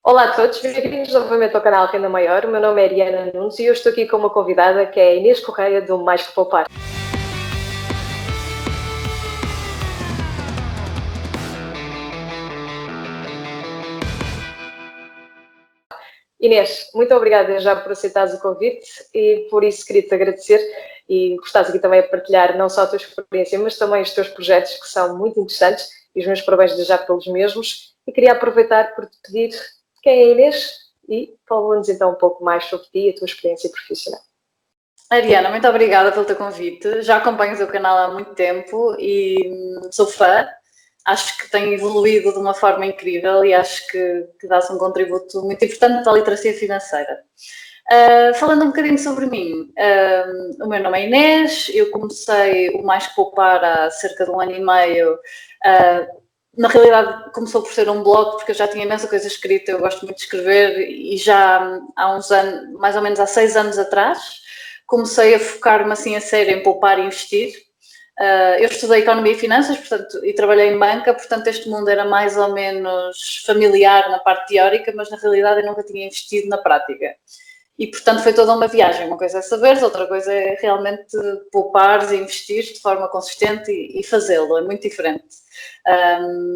Olá a todos, bem-vindos novamente ao canal Renda Maior. O meu nome é Ariana Nunes e eu estou aqui com uma convidada que é a Inês Correia do Mais Que Poupar. Inês, muito obrigada já por aceitares o convite e por isso queria-te agradecer e gostares aqui também a partilhar não só a tua experiência, mas também os teus projetos que são muito interessantes e os meus parabéns já pelos mesmos. E queria aproveitar por te pedir quem é a Inês e fala-nos então um pouco mais sobre ti e a tua experiência profissional. Ariana, muito obrigada pelo teu convite. Já acompanho o teu canal há muito tempo e sou fã. Acho que tem evoluído de uma forma incrível e acho que dá-se um contributo muito importante para a literacia financeira. Falando um bocadinho sobre mim, o meu nome é Inês, eu comecei o Mais Que Poupar há cerca de 1 ano e meio. Na realidade começou por ser um blog, porque eu já tinha imensa coisa escrita, eu gosto muito de escrever e já há uns anos, mais ou menos há 6 anos atrás, comecei a focar-me assim a sério em poupar e investir. Eu estudei Economia e Finanças, portanto, e trabalhei em banca, portanto este mundo era mais ou menos familiar na parte teórica, mas na realidade eu nunca tinha investido na prática. E, portanto, foi toda uma viagem. Uma coisa é saberes, outra coisa é realmente poupares e investir de forma consistente e fazê-lo. É muito diferente.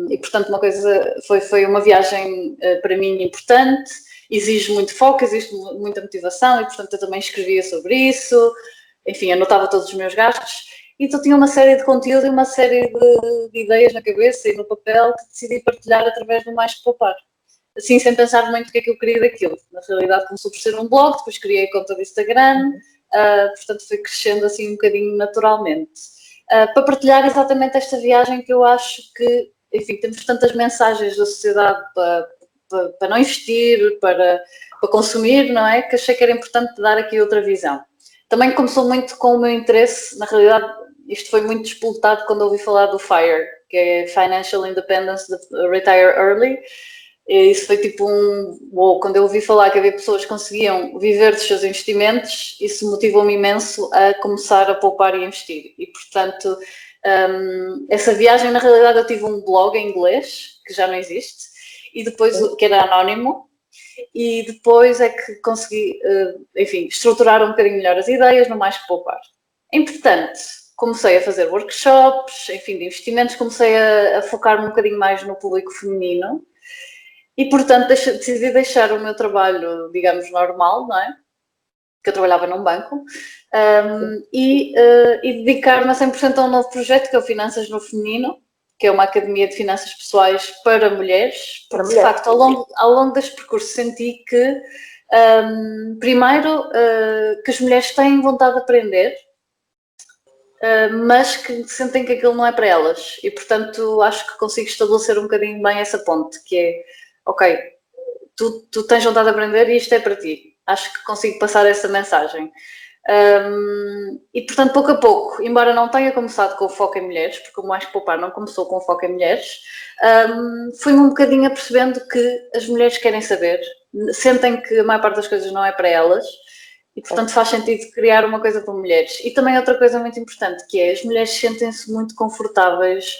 E, portanto, uma coisa foi uma viagem para mim importante, exige muito foco, exige muita motivação e, portanto, eu também escrevia sobre isso. Enfim, anotava todos os meus gastos. Então tinha uma série de conteúdo e uma série de ideias na cabeça e no papel que decidi partilhar através do Mais Que Poupar. Assim, sem pensar muito o que é que eu queria daquilo. Na realidade, começou por ser um blog, depois criei a conta do Instagram, portanto, foi crescendo assim um bocadinho naturalmente. Para partilhar exatamente esta viagem que eu acho que, enfim, temos tantas mensagens da sociedade para não investir, para consumir, não é? Que achei que era importante dar aqui outra visão. Também começou muito com o meu interesse, na realidade, isto foi muito disputado quando ouvi falar do FIRE, que é Financial Independence, Retire Early. Isso foi tipo quando eu ouvi falar que havia pessoas que conseguiam viver dos seus investimentos, isso motivou-me imenso a começar a poupar e investir. E, portanto, essa viagem, na realidade, eu tive um blog em inglês, que já não existe, e depois, que era anónimo, e depois é que consegui, enfim, estruturar um bocadinho melhor as ideias no Mais Que Poupar. Entretanto, comecei a fazer workshops, enfim, de investimentos, comecei a focar-me um bocadinho mais no público feminino, e, portanto, decidi deixar o meu trabalho, digamos, normal, não é? Que eu trabalhava num banco, e dedicar-me a 100% a um novo projeto, que é o Finanças no Feminino, que é uma academia de finanças pessoais para mulheres, porque, de facto, ao longo deste percurso senti que, primeiro, que as mulheres têm vontade de aprender, mas que sentem que aquilo não é para elas. E, portanto, acho que consigo estabelecer um bocadinho bem essa ponte, que é, ok, tu tens vontade de aprender e isto é para ti. Acho que consigo passar essa mensagem. E, portanto, pouco a pouco, embora não tenha começado com o foco em mulheres, porque o Mais Que Poupar não começou com o foco em mulheres, fui-me um bocadinho apercebendo que as mulheres querem saber, sentem que a maior parte das coisas não é para elas, e, portanto, faz sentido criar uma coisa para mulheres. E também outra coisa muito importante, que é as mulheres sentem-se muito confortáveis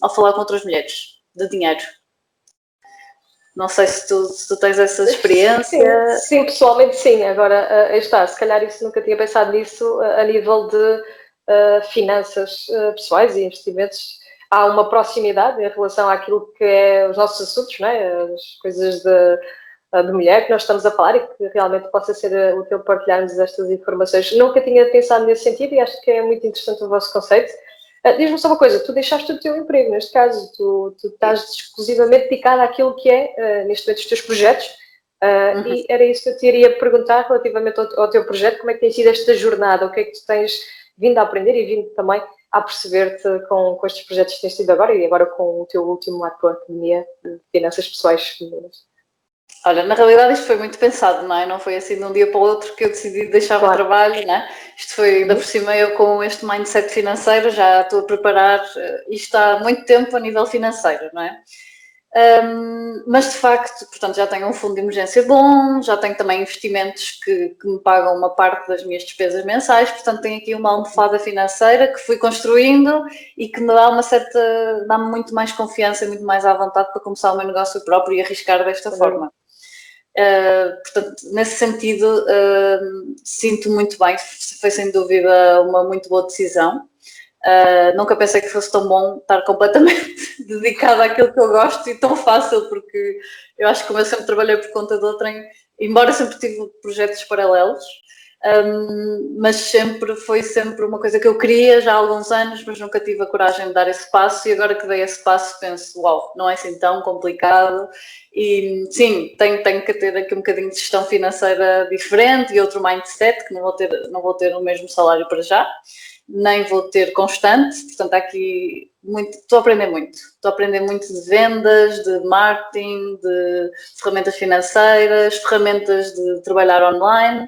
ao falar com outras mulheres de dinheiro. Não sei se tu tens essa experiência. Sim, pessoalmente sim. Agora, aí está, se calhar isso nunca tinha pensado nisso a nível de finanças pessoais e investimentos. Há uma proximidade em relação àquilo que é os nossos assuntos, não é? As coisas de mulher que nós estamos a falar e que realmente possa ser útil partilharmos estas informações. Nunca tinha pensado nesse sentido e acho que é muito interessante o vosso conceito. Diz-me só uma coisa, tu deixaste o teu emprego, neste caso, tu estás exclusivamente dedicada àquilo que é, neste momento, os teus projetos, e era isso que eu te iria perguntar relativamente ao teu projeto, como é que tem sido esta jornada, o que é que tu tens vindo a aprender e vindo também a perceber-te com estes projetos que tens tido agora e agora com o teu último lá com a Academia de Finanças Pessoais Femininas. Olha, na realidade isto foi muito pensado, não é? Não foi assim de um dia para o outro que eu decidi deixar o trabalho, não é? Isto foi, ainda por cima, eu com este mindset financeiro já estou a preparar isto há muito tempo a nível financeiro, não é? Mas de facto, portanto, já tenho um fundo de emergência bom, já tenho também investimentos que me pagam uma parte das minhas despesas mensais, portanto tenho aqui uma almofada financeira que fui construindo e que me dá dá-me muito mais confiança e muito mais à vontade para começar o meu negócio próprio e arriscar desta forma. Portanto, nesse sentido, sinto muito bem, foi sem dúvida uma muito boa decisão. Nunca pensei que fosse tão bom estar completamente dedicada àquilo que eu gosto e tão fácil, porque eu acho que como eu sempre trabalhei por conta de outrem, embora sempre tive projetos paralelos, mas foi sempre uma coisa que eu queria já há alguns anos, mas nunca tive a coragem de dar esse passo, e agora que dei esse passo penso, uau, não é assim tão complicado. E sim, tenho que ter aqui um bocadinho de gestão financeira diferente e outro mindset, que não vou ter o mesmo salário para já, nem vou ter constante, portanto aqui estou a aprender muito de vendas, de marketing, de ferramentas financeiras, ferramentas de trabalhar online,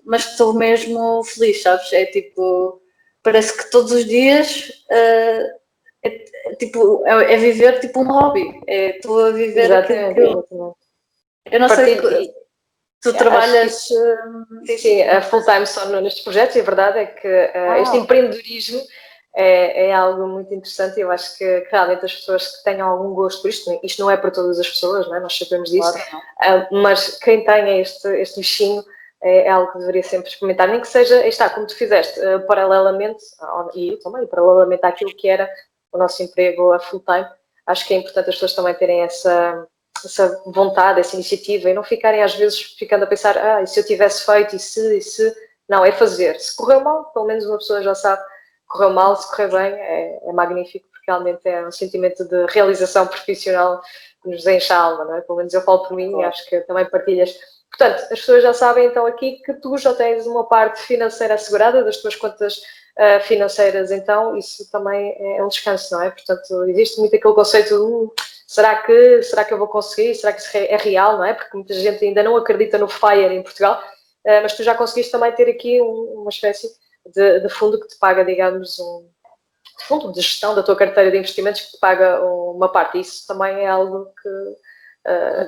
mas estou mesmo feliz, sabes? É tipo, parece que todos os dias é viver tipo um hobby, estou a viver aquilo que eu não sei. Tu trabalhas... Sim, a full-time só nestes projetos, e a verdade é que este empreendedorismo é algo muito interessante, e eu acho que realmente as pessoas que tenham algum gosto por isto não é para todas as pessoas, não é? Nós sabemos disso, claro, mas quem tenha este bichinho é algo que deveria sempre experimentar, nem que seja, está, como tu fizeste, paralelamente, e eu também, paralelamente àquilo que era o nosso emprego a full-time. Acho que é importante as pessoas também terem essa vontade, essa iniciativa, e não ficarem às vezes ficando a pensar, e se eu tivesse feito, e se... Não, é fazer. Se correu mal, pelo menos uma pessoa já sabe, correu mal, se correr bem, é magnífico, porque realmente é um sentimento de realização profissional que nos enche a alma, não é? Pelo menos eu falo por mim, e acho que também partilhas. Portanto, as pessoas já sabem então aqui que tu já tens uma parte financeira assegurada das tuas contas financeiras, então isso também é um descanso, não é? Portanto, existe muito aquele conceito de será que eu vou conseguir? Será que isso é real, não é? Porque muita gente ainda não acredita no FIRE em Portugal, mas tu já conseguiste também ter aqui uma espécie de fundo que te paga, digamos, fundo de gestão da tua carteira de investimentos que te paga uma parte. Isso também é algo que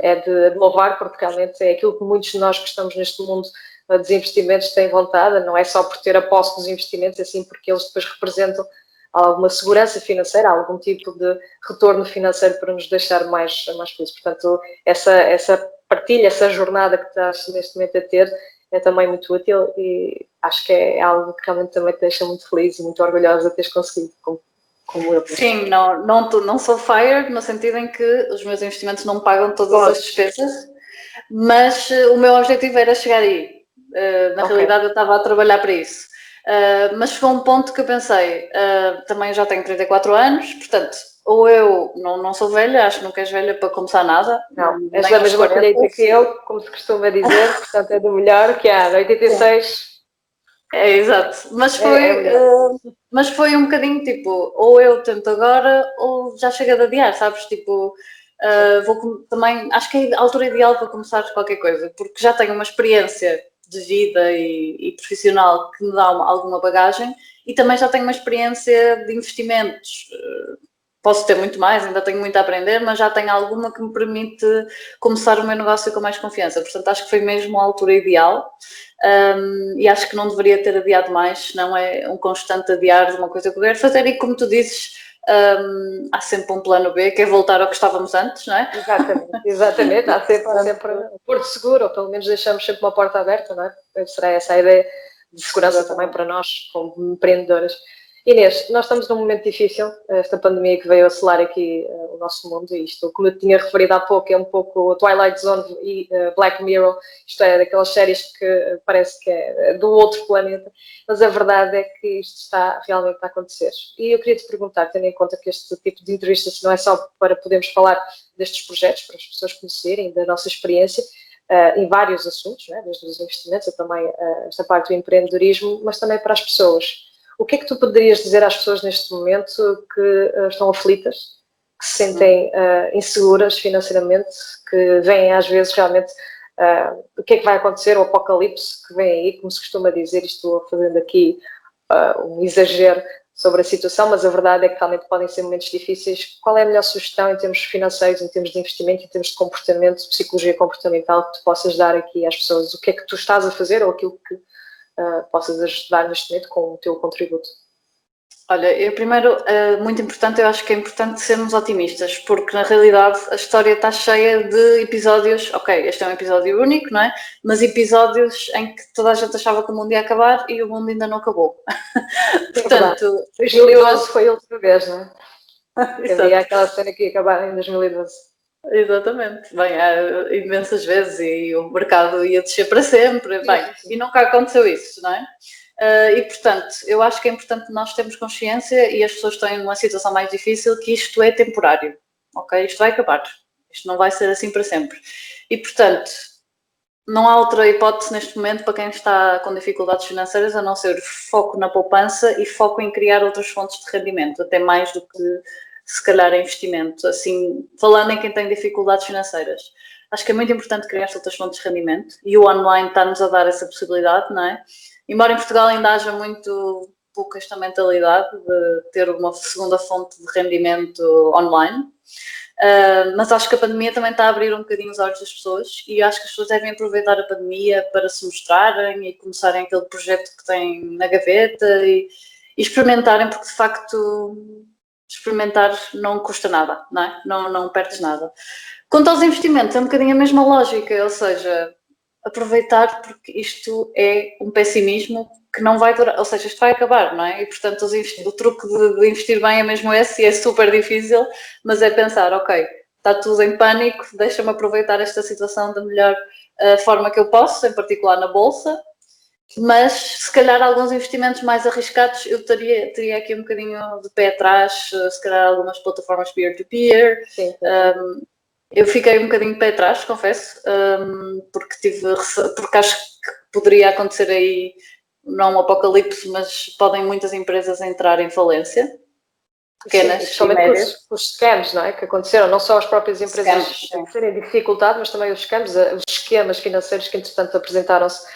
é de louvar, porque realmente é aquilo que muitos de nós que estamos neste mundo dos investimentos têm vontade, não é só por ter a posse dos investimentos, assim porque eles depois representam alguma segurança financeira, algum tipo de retorno financeiro para nos deixar mais felizes. Portanto, essa partilha, essa jornada que estás neste momento a ter é também muito útil, e acho que é algo que realmente também te deixa muito feliz e muito orgulhosa de teres conseguido, como eu. Sim, não sou FIRE no sentido em que os meus investimentos não pagam todas as despesas, mas o meu objetivo era chegar aí. Na realidade eu estava a trabalhar para isso. Mas chegou um ponto que eu pensei, também já tenho 34 anos, portanto, ou eu não sou velha, acho que nunca és velha para começar nada. Não, és da mesma colheita que eu, como se costuma dizer, portanto é do melhor que há, 86. Exato, mas foi um bocadinho tipo, ou eu tento agora ou já chega de adiar, sabes? Tipo, também, acho que é a altura ideal para começar qualquer coisa, porque já tenho uma experiência de vida e profissional que me dá alguma bagagem, e também já tenho uma experiência de investimentos. Posso ter muito mais, ainda tenho muito a aprender, mas já tenho alguma que me permite começar o meu negócio com mais confiança. Portanto, acho que foi mesmo a altura ideal, e acho que não deveria ter adiado mais, senão é um constante adiar de uma coisa que eu quero fazer, e como tu dizes, há sempre um plano B, que é voltar ao que estávamos antes, não é? Exatamente. Há sempre um porto seguro, ou pelo menos deixamos sempre uma porta aberta, não é? Será essa a ideia de segurança também para nós, como empreendedoras. Inês, nós estamos num momento difícil, esta pandemia que veio acelar aqui o nosso mundo, e isto, como eu tinha referido há pouco, é um pouco Twilight Zone e Black Mirror, isto é, daquelas séries que parece que é do outro planeta, mas a verdade é que isto está realmente a acontecer. E eu queria te perguntar, tendo em conta que este tipo de entrevistas não é só para podermos falar destes projetos, para as pessoas conhecerem da nossa experiência, em vários assuntos, né? Desde os investimentos a também esta parte do empreendedorismo, mas também para as pessoas. O que é que tu poderias dizer às pessoas neste momento que estão aflitas, que se sentem inseguras financeiramente, que veem às vezes realmente o que é que vai acontecer, o apocalipse que vem aí, como se costuma dizer, estou fazendo aqui um exagero, sobre a situação, mas a verdade é que realmente podem ser momentos difíceis. Qual é a melhor sugestão em termos financeiros, em termos de investimento, em termos de comportamento, de psicologia comportamental que tu possas dar aqui às pessoas? O que é que tu estás a fazer ou aquilo que possas ajudar neste momento com o teu contributo? Olha, eu primeiro, muito importante, eu acho que é importante sermos otimistas, porque na realidade a história está cheia de episódios, ok, este é um episódio único, não é? Mas episódios em que toda a gente achava que o mundo ia acabar e o mundo ainda não acabou. Portanto, 2012 foi a última vez, não é? Havia aquela cena que ia acabar em 2012. Exatamente. Bem, há imensas vezes e o mercado ia descer para sempre. Bem, e nunca aconteceu isso, não é? E, portanto, eu acho que é importante nós termos consciência e as pessoas estão numa situação mais difícil que isto é temporário, ok? Isto vai acabar. Isto não vai ser assim para sempre. E, portanto, não há outra hipótese neste momento para quem está com dificuldades financeiras a não ser foco na poupança e foco em criar outras fontes de rendimento, até mais do que se calhar investimento. Assim, falando em quem tem dificuldades financeiras, acho que é muito importante criar outras fontes de rendimento e o online está-nos a dar essa possibilidade, não é? Embora em Portugal ainda haja muito pouca esta mentalidade de ter uma segunda fonte de rendimento online, mas acho que a pandemia também está a abrir um bocadinho os olhos das pessoas e acho que as pessoas devem aproveitar a pandemia para se mostrarem e começarem aquele projeto que têm na gaveta e experimentarem, porque de facto experimentar não custa nada, não é? Não perdes nada. Quanto aos investimentos, é um bocadinho a mesma lógica, ou seja, aproveitar porque isto é um pessimismo que não vai durar, ou seja, isto vai acabar, não é? E portanto o truque de investir bem é mesmo esse e é super difícil, mas é pensar, ok, está tudo em pânico, deixa-me aproveitar esta situação da melhor forma que eu posso, em particular na bolsa, mas se calhar alguns investimentos mais arriscados eu teria aqui um bocadinho de pé atrás, se calhar algumas plataformas peer-to-peer. Eu fiquei um bocadinho de pé atrás, confesso, porque acho que poderia acontecer aí, não um apocalipse, mas podem muitas empresas entrar em falência, pequenas e médias. Os scams, não é? Que aconteceram, não só as próprias empresas terem dificuldade, mas também os scams, os esquemas financeiros que entretanto apresentaram-se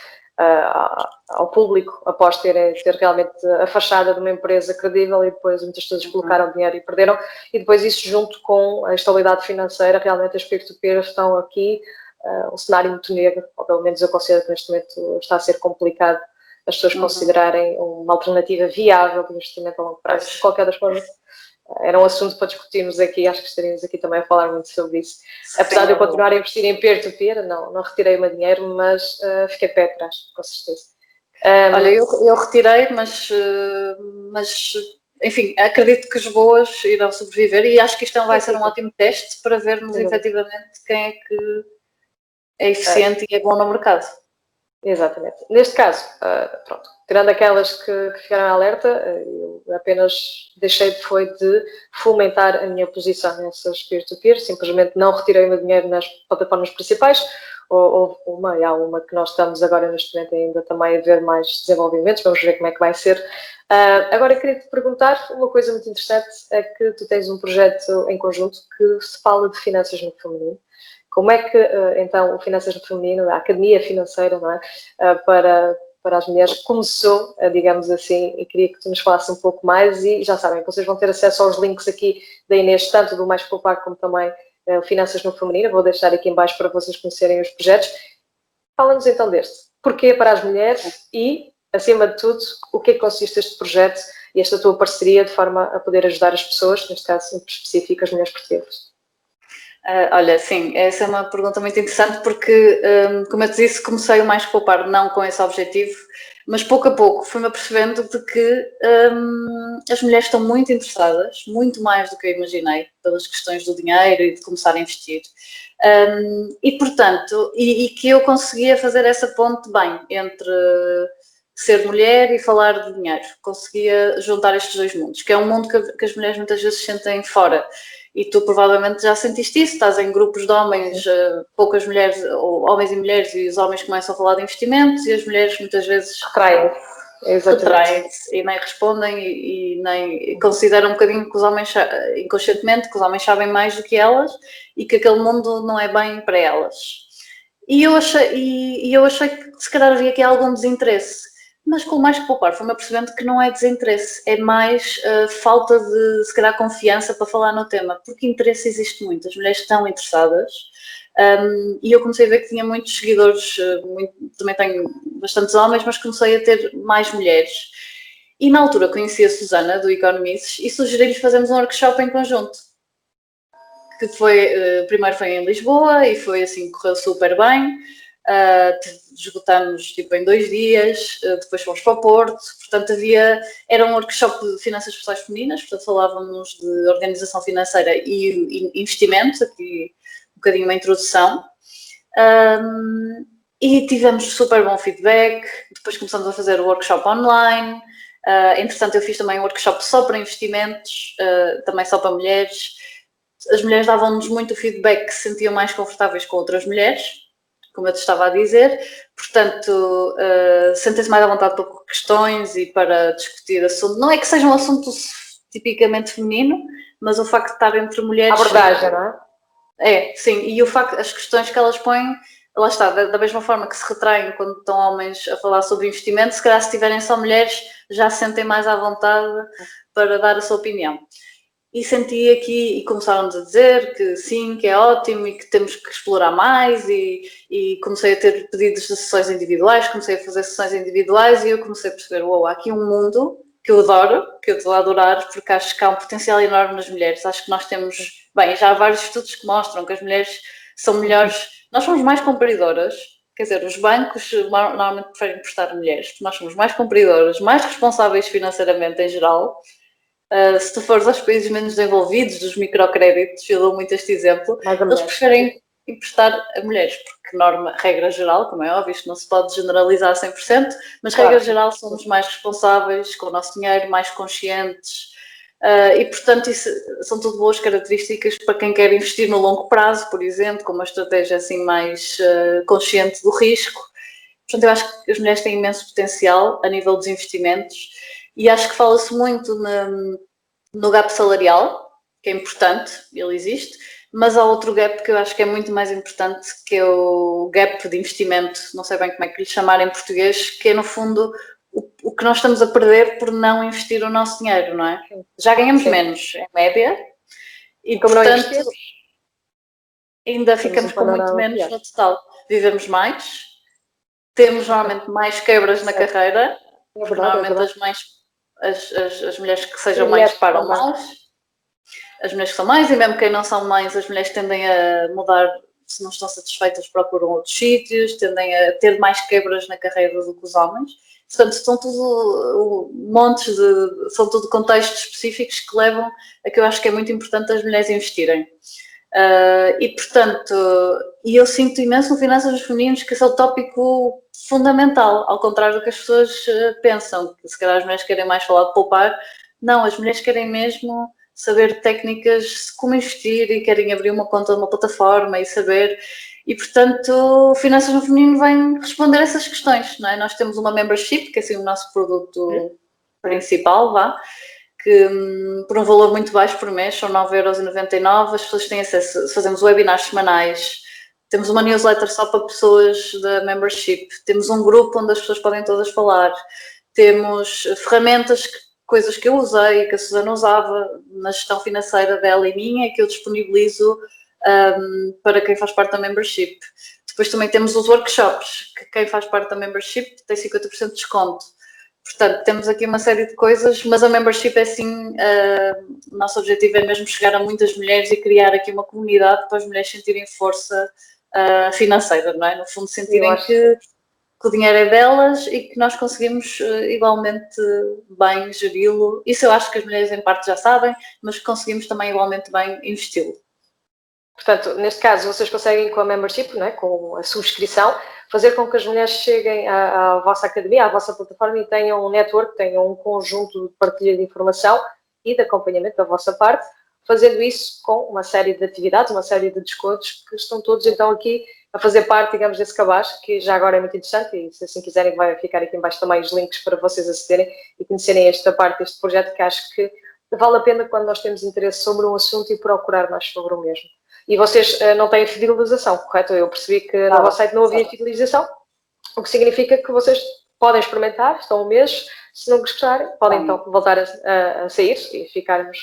ao público após ter realmente a fachada de uma empresa credível e depois muitas pessoas colocaram dinheiro e perderam, e depois isso junto com a estabilidade financeira, realmente as peer-to-peer estão aqui um cenário muito negro, ou pelo menos eu considero que neste momento está a ser complicado as pessoas considerarem uma alternativa viável de investimento a longo prazo. De qualquer das formas, era um assunto para discutirmos aqui, acho que estaríamos aqui também a falar muito sobre isso. Apesar de eu continuar a investir em peer-to-peer, não retirei o meu dinheiro, mas fiquei pé atrás, com certeza. Olha, eu retirei, mas enfim, acredito que as boas irão sobreviver e acho que isto vai ser um ótimo teste para vermos efetivamente quem é que é eficiente e é bom no mercado. Exatamente. Neste caso, pronto, tirando aquelas que ficaram em alerta, eu apenas deixei de fomentar a minha posição nessas peer-to-peer, simplesmente não retirei o meu dinheiro nas plataformas principais. Houve há uma que nós estamos agora neste momento ainda também a ver mais desenvolvimentos, vamos ver como é que vai ser. Agora eu queria te perguntar uma coisa muito interessante, é que tu tens um projeto em conjunto que se fala de finanças no feminino. Como é que, então, o Finanças no Feminino, a Academia Financeira, não é, para as mulheres, começou, digamos assim, e queria que tu nos falasse um pouco mais e já sabem, vocês vão ter acesso aos links aqui da Inês, tanto do Mais Poupar como também Finanças no Feminino, vou deixar aqui em baixo para vocês conhecerem os projetos. Fala-nos então deste. Porquê para as mulheres e, acima de tudo, o que é que consiste este projeto e esta tua parceria de forma a poder ajudar as pessoas, neste caso em específico as mulheres portuguesas? Olha, sim, essa é uma pergunta muito interessante porque, como eu te disse, comecei o Mais Poupar não com esse objetivo, mas pouco a pouco fui-me apercebendo de que as mulheres estão muito interessadas, muito mais do que eu imaginei, pelas questões do dinheiro e de começar a investir. E, portanto, e que eu conseguia fazer essa ponte bem entre ser mulher e falar de dinheiro. Conseguia juntar estes dois mundos, que é um mundo que as mulheres muitas vezes sentem fora. E tu provavelmente já sentiste isso, estás em grupos de homens, poucas mulheres, ou homens e mulheres, e os homens começam a falar de investimentos e as mulheres muitas vezes retraem-se e nem respondem e nem consideram um bocadinho que os homens, inconscientemente, que os homens sabem mais do que elas e que aquele mundo não é bem para elas. E eu achei que se calhar havia aqui algum desinteresse. Mas com mais que poupar, foi-me apercebendo que não é desinteresse, é mais falta de, se calhar, confiança para falar no tema, porque interesse existe muito, as mulheres estão interessadas, e eu comecei a ver que tinha muitos seguidores, também tenho bastantes homens, mas comecei a ter mais mulheres. E na altura conheci a Susana, do Economices, e sugeri-lhes fazermos um workshop em conjunto, que foi, primeiro foi em Lisboa, e foi assim, correu super bem. Esgotamos tipo em 2 dias, depois fomos para o Porto, portanto era um workshop de finanças pessoais femininas, portanto falávamos de organização financeira e investimentos, aqui um bocadinho uma introdução, e tivemos super bom feedback, depois começamos a fazer o workshop online, entretanto eu fiz também um workshop só para investimentos, também só para mulheres. As mulheres davam-nos muito feedback que se sentiam mais confortáveis com outras mulheres, como eu te estava a dizer, portanto, sentem-se mais à vontade para questões e para discutir assunto. Não é que seja um assunto tipicamente feminino, mas o facto de estar entre mulheres... A abordagem, não é? É, sim, e o facto, as questões que elas põem, lá está, da mesma forma que se retraem quando estão homens a falar sobre investimento, se calhar se tiverem só mulheres, já se sentem mais à vontade para dar a sua opinião. E senti aqui, e começaram-nos a dizer que sim, que é ótimo e que temos que explorar mais, e comecei a ter pedidos de sessões individuais, comecei a fazer sessões individuais e eu comecei a perceber, uau, há aqui um mundo que eu adoro, que eu estou a adorar, porque acho que há um potencial enorme nas mulheres. Acho que nós temos, bem, já há vários estudos que mostram que as mulheres são melhores, nós somos mais compradoras, quer dizer, os bancos normalmente preferem prestar mulheres, porque nós somos mais compradoras, mais responsáveis financeiramente em geral. Se tu fores aos países menos desenvolvidos, dos microcréditos, eu dou muito este exemplo, eles preferem emprestar a mulheres, porque regra geral, como é óbvio, isto não se pode generalizar a 100%, mas claro, regra geral somos mais responsáveis com o nosso dinheiro, mais conscientes, e portanto isso são tudo boas características para quem quer investir no longo prazo, por exemplo, com uma estratégia assim mais consciente do risco. Portanto, eu acho que as mulheres têm imenso potencial a nível dos investimentos. E acho que fala-se muito no gap salarial, que é importante, ele existe, mas há outro gap que eu acho que é muito mais importante, que é o gap de investimento, não sei bem como é que lhe chamar em português, que é no fundo o que nós estamos a perder por não investir o nosso dinheiro, não é? Já ganhamos menos, em média, e como portanto ainda ficamos com muito menos no total. Vivemos mais, temos normalmente mais quebras na carreira, porque normalmente as mulheres que sejam mães param mais, as mulheres que são mães, e mesmo quem não são mães, as mulheres tendem a mudar, se não estão satisfeitas procuram outros sítios, tendem a ter mais quebras na carreira do que os homens. Portanto, são tudo são tudo contextos específicos que levam a que eu acho que é muito importante as mulheres investirem. E portanto, eu sinto imenso no Finanças dos Femininos que esse é o tópico fundamental, ao contrário do que as pessoas pensam, que se calhar as mulheres querem mais falar de poupar. Não, as mulheres querem mesmo saber técnicas, como investir, e querem abrir uma conta numa plataforma e saber, e portanto Finanças no Feminino vem responder a essas questões, não é? Nós temos uma membership, que é assim o nosso produto principal, que por um valor muito baixo por mês, são 9,99€, as pessoas têm acesso, fazemos webinars semanais, temos uma newsletter só para pessoas da membership, temos um grupo onde as pessoas podem todas falar, temos ferramentas, coisas que eu usei, que a Susana usava na gestão financeira dela e minha, que eu disponibilizo para quem faz parte da membership. Depois também temos os workshops, que quem faz parte da membership tem 50% de desconto. Portanto, temos aqui uma série de coisas, mas a membership é assim, o nosso objetivo é mesmo chegar a muitas mulheres e criar aqui uma comunidade para as mulheres sentirem força financeira, não é? No fundo, sentirem que o dinheiro é delas e que nós conseguimos igualmente bem geri-lo. Isso eu acho que as mulheres em parte já sabem, mas conseguimos também igualmente bem investi-lo. Portanto, neste caso, vocês conseguem com a membership, não é? Com a subscrição, fazer com que as mulheres cheguem à vossa academia, à vossa plataforma, e tenham um network, tenham um conjunto de partilha de informação e de acompanhamento da vossa parte, fazendo isso com uma série de atividades, uma série de descontos, que estão todos então aqui a fazer parte, digamos, desse cabaz, que já agora é muito interessante, e se assim quiserem vai ficar aqui embaixo também os links para vocês acederem e conhecerem esta parte deste projeto, que acho que vale a pena quando nós temos interesse sobre um assunto e procurar mais sobre o mesmo. E vocês não têm fidelização, correto? Eu percebi que no vosso site não havia fidelização, o que significa que vocês podem experimentar, estão um mês, se não gostarem, podem então voltar a sair e ficarmos,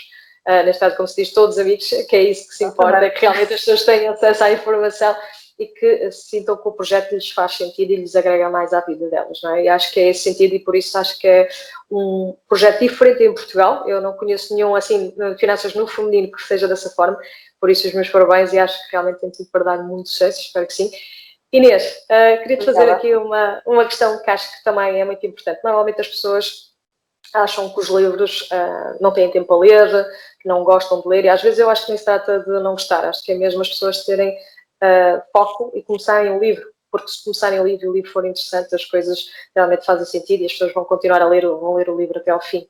neste caso, como se diz, todos amigos, que é isso que se importa, é que realmente as pessoas tenham acesso à informação e que sintam que o projeto lhes faz sentido e lhes agrega mais à vida delas, não é? E acho que é esse sentido e por isso acho que é um projeto diferente em Portugal. Eu não conheço nenhum, assim, de finanças no feminino que seja dessa forma, por isso os meus parabéns e acho que realmente tem tudo para dar muito sucesso, espero que sim. Inês, queria-te fazer aqui uma questão que acho que também é muito importante. Normalmente as pessoas acham que os livros não têm tempo a ler, que não gostam de ler, e às vezes eu acho que nem se trata de não gostar, acho que é mesmo as pessoas terem foco e começarem o livro, porque se começarem o livro e o livro for interessante, as coisas realmente fazem sentido e as pessoas vão continuar a ler, vão ler o livro até ao fim.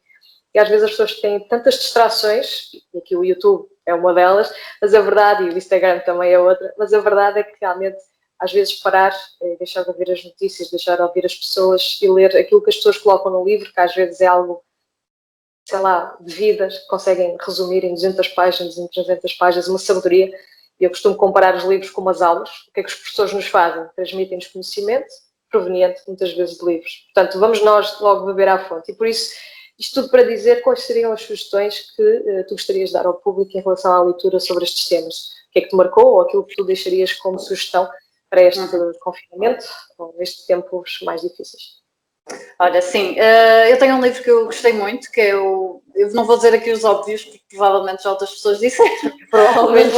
E às vezes as pessoas têm tantas distrações, e aqui o YouTube é uma delas, mas a verdade, e o Instagram também é outra, mas a verdade é que realmente às vezes parar, deixar de ouvir as notícias, deixar de ouvir as pessoas e ler aquilo que as pessoas colocam no livro, que às vezes é algo, sei lá, de vidas, que conseguem resumir em 200 páginas, em 300 páginas, uma sabedoria. E eu costumo comparar os livros com as aulas. O que é que os professores nos fazem? Transmitem-nos conhecimento proveniente, muitas vezes, de livros. Portanto, vamos nós logo beber à fonte. E por isso, isto tudo para dizer quais seriam as sugestões que tu gostarias de dar ao público em relação à leitura sobre estes temas. O que é que te marcou ou aquilo que tu deixarias como sugestão para este confinamento ou nestes tempos mais difíceis? Olha, sim, eu tenho um livro que eu gostei muito, que é o... Eu não vou dizer aqui os óbvios, porque provavelmente já outras pessoas disseram, provavelmente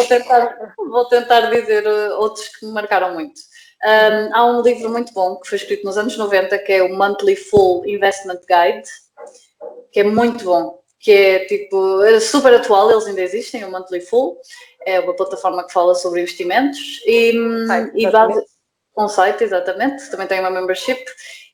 vou tentar dizer outros que me marcaram muito. Há um livro muito bom, que foi escrito nos anos 90, que é o Monthly Full Investment Guide, que é muito bom, que é tipo, é super atual, eles ainda existem, o Monthly Full, é uma plataforma que fala sobre investimentos e base um site, exatamente, também tem uma membership,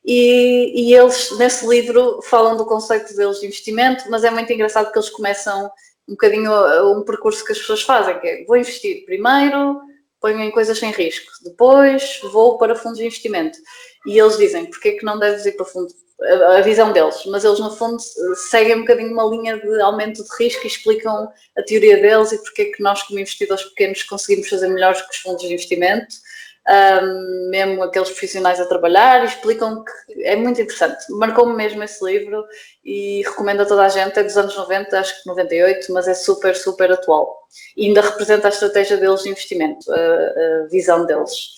e eles nesse livro falam do conceito deles de investimento, mas é muito engraçado que eles começam um bocadinho um percurso que as pessoas fazem, que é, vou investir primeiro, ponho em coisas sem risco, depois vou para fundos de investimento. E eles dizem, porque é que não deves ir para fundos, a visão deles, mas eles no fundo seguem um bocadinho uma linha de aumento de risco e explicam a teoria deles e porque é que nós como investidores pequenos conseguimos fazer melhores que os fundos de investimento. Mesmo aqueles profissionais a trabalhar, explicam que é muito interessante. Marcou-me mesmo esse livro e recomendo a toda a gente, é dos anos 90, acho que 98, mas é super, super atual. E ainda representa a estratégia deles de investimento, a visão deles.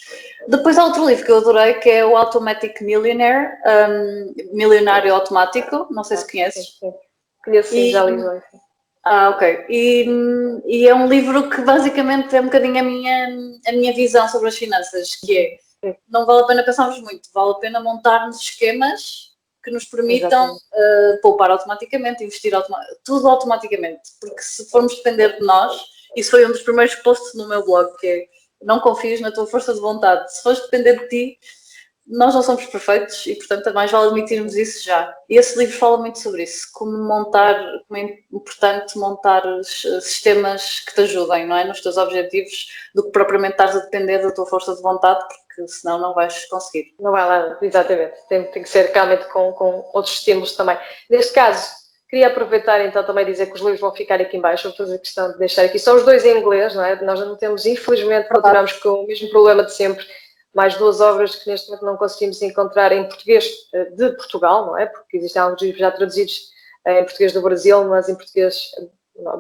Depois há outro livro que eu adorei, que é o Automatic Millionaire, Milionário Automático, não sei se conheces. Sim. Conheço, sim, já li. Ok. E é um livro que basicamente é um bocadinho a minha visão sobre as finanças, que é, não vale a pena pensarmos muito, vale a pena montarmos esquemas que nos permitam poupar automaticamente, investir tudo automaticamente, porque se formos depender de nós, isso foi um dos primeiros posts no meu blog, que é, não confies na tua força de vontade, se fores depender de ti, nós não somos perfeitos e, portanto, mais vale admitirmos isso já. E esse livro fala muito sobre isso, como é importante montar sistemas que te ajudem, não é? Nos teus objetivos, do que propriamente estás a depender da tua força de vontade, porque senão não vais conseguir. Não vai lá, exatamente. Tem que ser realmente com outros estímulos também. Neste caso, queria aproveitar então também dizer que os livros vão ficar aqui em baixo, vou fazer questão de deixar aqui. São os dois em inglês, não é? Nós não temos, infelizmente, continuamos com o mesmo problema de sempre. Mais duas obras que neste momento não conseguimos encontrar em português de Portugal, não é? Porque existem alguns livros já traduzidos em português do Brasil, mas em português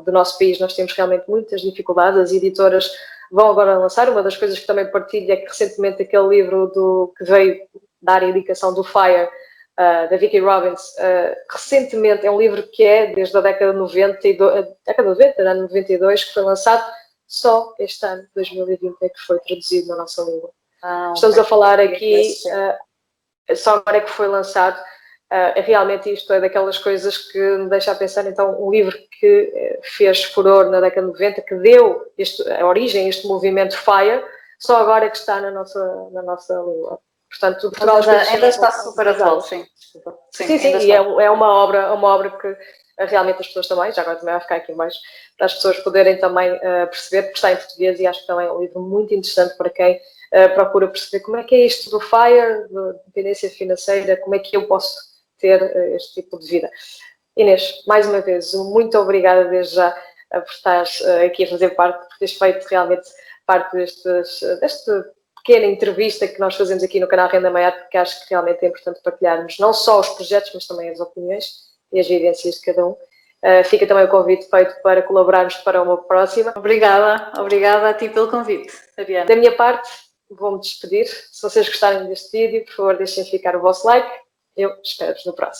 do nosso país nós temos realmente muitas dificuldades. As editoras vão agora lançar. Uma das coisas que também partilho é que recentemente aquele livro que veio dar a indicação do FIRE, da Vicki Robbins, recentemente é um livro que é desde a década de 92, década de 90, ano 92, que foi lançado só este ano, 2020, é que foi traduzido na nossa língua. Estamos a falar aqui, só agora é que foi lançado, realmente isto é daquelas coisas que me deixa a pensar, então, um livro que fez furor na década de 90, que deu a origem a este movimento FIRE, só agora é que está na nossa língua. Portanto, Portugal ainda está super atual, sim. Sim, e é uma obra que realmente as pessoas também, já agora também vai ficar aqui mais, para as pessoas poderem também perceber, porque está em português e acho que também é um livro muito interessante para quem procura perceber como é que é isto do FIRE, da dependência financeira, como é que eu posso ter este tipo de vida. Inês, mais uma vez, muito obrigada desde já por estares aqui a fazer parte, por teres feito realmente parte deste pequena entrevista que nós fazemos aqui no canal Renda Maior, porque acho que realmente é importante partilharmos não só os projetos, mas também as opiniões e as vivências de cada um. Fica também o convite feito para colaborarmos para uma próxima. Obrigada a ti pelo convite, Ariana. Da minha parte, vou-me despedir. Se vocês gostarem deste vídeo, por favor, deixem ficar o vosso like. Eu espero-vos no próximo.